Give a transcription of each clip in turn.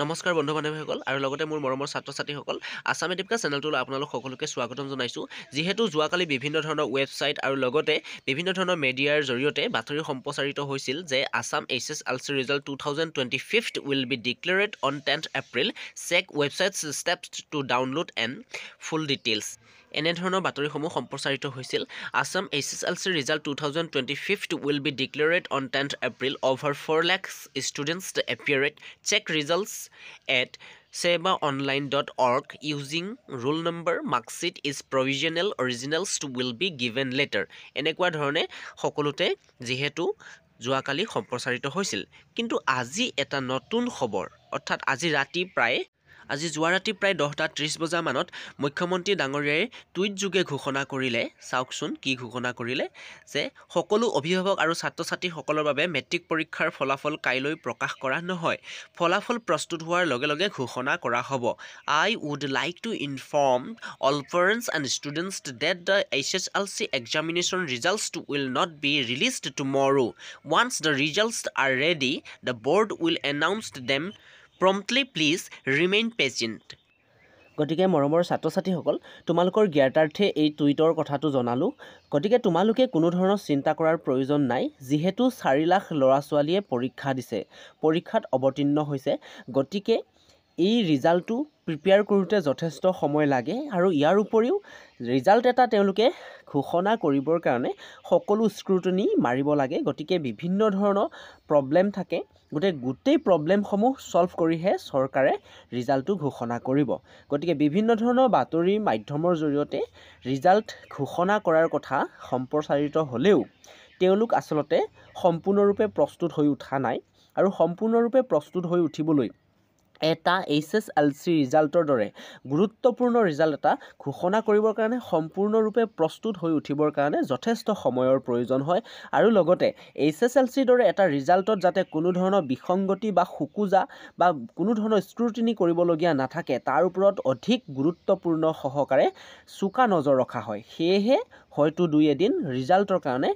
নমস্কাৰ বন্ধু বান্ধৱীসকল আৰু লগতে মোৰ মৰমৰ ছাত্ৰ ছাত্ৰীসকল আছাম এডুকেশ্যন চেনেলটোলৈ আপোনালোক সকলোকে স্বাগতম জনাইছোঁ যিহেতু যোৱাকালি বিভিন্ন ধৰণৰ ৱেবছাইট আৰু লগতে বিভিন্ন ধৰণৰ মিডিয়াৰ জৰিয়তে বাতৰি সম্প্ৰচাৰিত হৈছিল যে Assam HSLC result 2025 will be declared on 10th April check websites steps to download and full details এনেধৰণৰ বাতৰিসমূহ সম্প্ৰচাৰিত হৈছিল Assam HSLC result 2025 will be declared on 10th April over 4 lakh students appeared check results at sebaonline.org using roll number marksheet is provisional originals will be given later এনেকুৱা ধৰণে সকলোতে যিহেতু যোৱাকালি সম্প্ৰচাৰিত হৈছিল কিন্তু আজি এটা নতুন খবৰ অৰ্থাৎ আজি যোৱা ৰাতি প্ৰায় 10:30 বজা মানত মুখ্যমন্ত্ৰী ডাঙৰীয়াই টুইট যোগে ঘোষণা কৰিলে চাওকচোন কি ঘোষণা কৰিলে যে সকলো অভিভাৱক আৰু ছাত্ৰ-ছাত্ৰীসকলৰ বাবে মেট্ৰিক পৰীক্ষাৰ ফলাফল কাইলৈ প্ৰকাশ কৰা নহয় ফলাফল প্ৰস্তুত হোৱাৰ লগে লগে ঘোষণা কৰা হ'ব I would like to inform all parents and students that the HSLC examination results will not be released tomorrow once the results are ready the board will announce them promptly please remain patient গতিকে মৰমৰ ছাত্ৰ-ছাত্ৰীসকল তোমালোকৰ জ্ঞাতাৰ্থে এই টুইটৰ কথাটো জনালোঁ গতিকে তোমালোকে কোনো ধৰণৰ চিন্তা কৰাৰ প্ৰয়োজন নাই যিহেতু 4 লাখ ল'ৰা-ছোৱালীয়ে পৰীক্ষা দিছে পৰীক্ষাত অৱতীৰ্ণ হৈছে গতিকে এই ৰিজাল্টটো প্ৰিপেয়াৰ কৰোঁতে যথেষ্ট সময় লাগে আৰু ইয়াৰ উপৰিও ৰিজাল্ট এটা তেওঁলোকে ঘোষণা কৰিবৰ কাৰণে সকলো স্ক্ৰুটনি মাৰিব লাগে গতিকে বিভিন্ন ধৰণৰ প্ৰব্লেম থাকে গোটেই প্ৰব্লেমসমূহ সলভ কৰিহে চৰকাৰে ৰিজাল্টটো ঘোষণা কৰিব গতিকে বিভিন্ন ধৰণৰ বাতৰি মাধ্যমৰ জৰিয়তে ৰিজাল্ট ঘোষণা কৰাৰ কথা সম্প্ৰচাৰিত হ'লেও তেওঁলোক আচলতে সম্পূৰ্ণৰূপে প্ৰস্তুত হৈ উঠা নাই আৰু সম্পূৰ্ণৰূপে প্ৰস্তুত হৈ উঠিবলৈ এটা HSLC ৰিজাল্টৰ দৰে গুৰুত্বপূৰ্ণ ৰিজাল্ট এটা ঘোষণা কৰিবৰ কাৰণে সম্পূৰ্ণৰূপে প্ৰস্তুত হৈ উঠিবৰ কাৰণে যথেষ্ট সময়ৰ প্ৰয়োজন হয় আৰু লগতে HSLCৰ দৰে এটা ৰিজাল্টত যাতে কোনো ধৰণৰ বিসংগতি বা খুকুজা বা কোনো ধৰণৰ স্ক্ৰুটিনি কৰিবলগীয়া নাথাকে তাৰ ওপৰত অধিক গুৰুত্বপূৰ্ণ সহকাৰে চোকা নজৰ ৰখা হয় সেয়েহে হয়তো 2-এদিন ৰিজাল্টৰ কাৰণে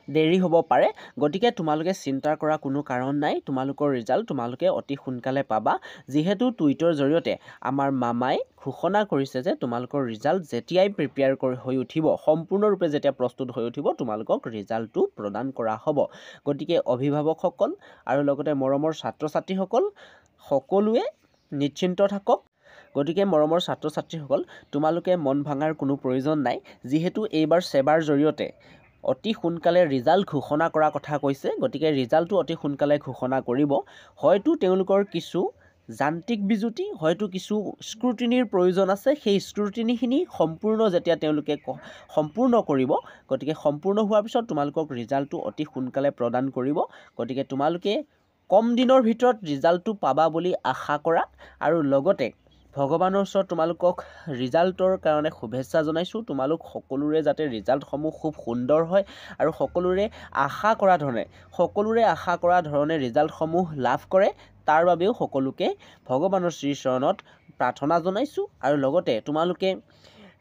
দেৰি হ'ব পাৰে গতিকে তোমালোকে চিন্তা কৰা কোনো কাৰণ নাই তোমালোকৰ ৰিজাল্ট তোমালোকে অতি সোনকালে পাবা যিহেতু টুইটৰ জৰিয়তে আমাৰ মামাই ঘোষণা কৰিছে যে তোমালোকৰ ৰিজাল্ট যেতিয়াই প্ৰিপেয়াৰ হৈ উঠিব সম্পূৰ্ণৰূপে যেতিয়া প্ৰস্তুত হৈ উঠিব তোমালোকক ৰিজাল্টটো প্ৰদান কৰা হ'ব গতিকে অভিভাৱকসকল আৰু লগতে মৰমৰ ছাত্ৰ-ছাত্ৰীসকল সকলোৱে নিশ্চিন্ত থাকক গতিকে মৰমৰ ছাত্ৰ-ছাত্ৰীসকল তোমালোকে মন ভাঙাৰ কোনো প্ৰয়োজন নাই যিহেতু এইবাৰ সেবাৰ জৰিয়তে অতি সোনকালে ৰিজাল্ট ঘোষণা কৰা কথা কৈছে গতিকে ৰিজাল্টটো অতি সোনকালে ঘোষণা কৰিব হয়তো তেওঁলোকৰ কিছু যান্ত্ৰিক বিজুতি হয়তো কিছু স্ক্ৰুটিনিৰ প্ৰয়োজন আছে সেই স্ক্ৰুটিনিখিনি সম্পূৰ্ণ যেতিয়া তেওঁলোকে সম্পূৰ্ণ কৰিব গতিকে সম্পূৰ্ণ হোৱাৰ পিছত তোমালোকক ৰিজাল্টটো অতি সোনকালে প্ৰদান কৰিব গতিকে তোমালোকে কম দিনৰ ভিতৰত ৰিজাল্টটো পাবা বুলি আশা কৰা আৰু লগতে ভগৱানৰ ওচৰত তোমালোকক ৰিজাল্টৰ কাৰণে শুভেচ্ছা জনাইছোঁ তোমালোক সকলোৰে যাতে ৰিজাল্টসমূহ খুব সুন্দৰ হয় আৰু সকলোৰে আশা কৰা ধৰণে ৰিজাল্টসমূহ লাভ কৰে তাৰ বাবেও সকলোকে ভগৱানৰ শ্ৰীচৰণত প্ৰাৰ্থনা জনাইছোঁ আৰু লগতে তোমালোকে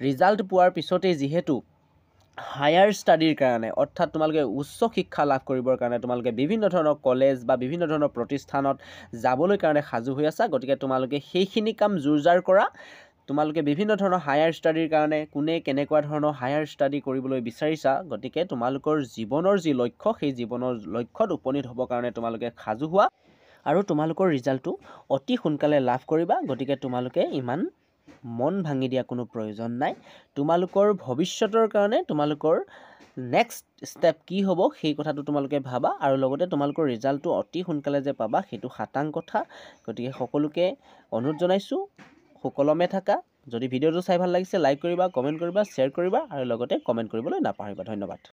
ৰিজাল্ট পোৱাৰ পিছতেই যিহেতু হায়াৰ ষ্টাডিৰ কাৰণে অৰ্থাৎ তোমালোকে উচ্চ শিক্ষা লাভ কৰিবৰ কাৰণে তোমালোকে বিভিন্ন ধৰণৰ কলেজ বা বিভিন্ন ধৰণৰ প্ৰতিষ্ঠানত যাবলৈ কাৰণে সাজু হৈ আছা গতিকে তোমালোকে সেইখিনি কাম জোৰজাৰ কৰা তোমালোকে বিভিন্ন ধৰণৰ হায়াৰ ষ্টাডিৰ কাৰণে কোনে কেনেকুৱা ধৰণৰ হায়াৰ ষ্টাডি কৰিবলৈ বিচাৰিছা গতিকে তোমালোকৰ জীৱনৰ যি লক্ষ্য সেই জীৱনৰ লক্ষ্যত উপনীত হ'বৰ কাৰণে তোমালোকে সাজু হোৱা আৰু তোমালোকৰ ৰিজাল্টটো অতি সোনকালে লাভ কৰিবা গতিকে তোমালোকে ইমান মন ভাঙি দিয়া কোনো প্ৰয়োজন নাই তোমালোকৰ ভৱিষ্যতৰ কাৰণে তোমালোকৰ নেক্সট ষ্টেপ কি হ'ব সেই কথাটো তোমালোকে ভাবা আৰু লগতে তোমালোকৰ ৰিজাল্টটো অতি সোনকালে যে পাবা সেইটো খাটাং কথা গতিকে সকলোকে অনুৰোধ জনাইছোঁ সুকলমে থাকা যদি ভিডিঅ'টো চাই ভাল লাগিছে লাইক কৰিবা কমেণ্ট কৰিবা শ্বেয়াৰ কৰিবা আৰু লগতে কমেণ্ট কৰিবলৈ নাপাহৰিবা ধন্যবাদ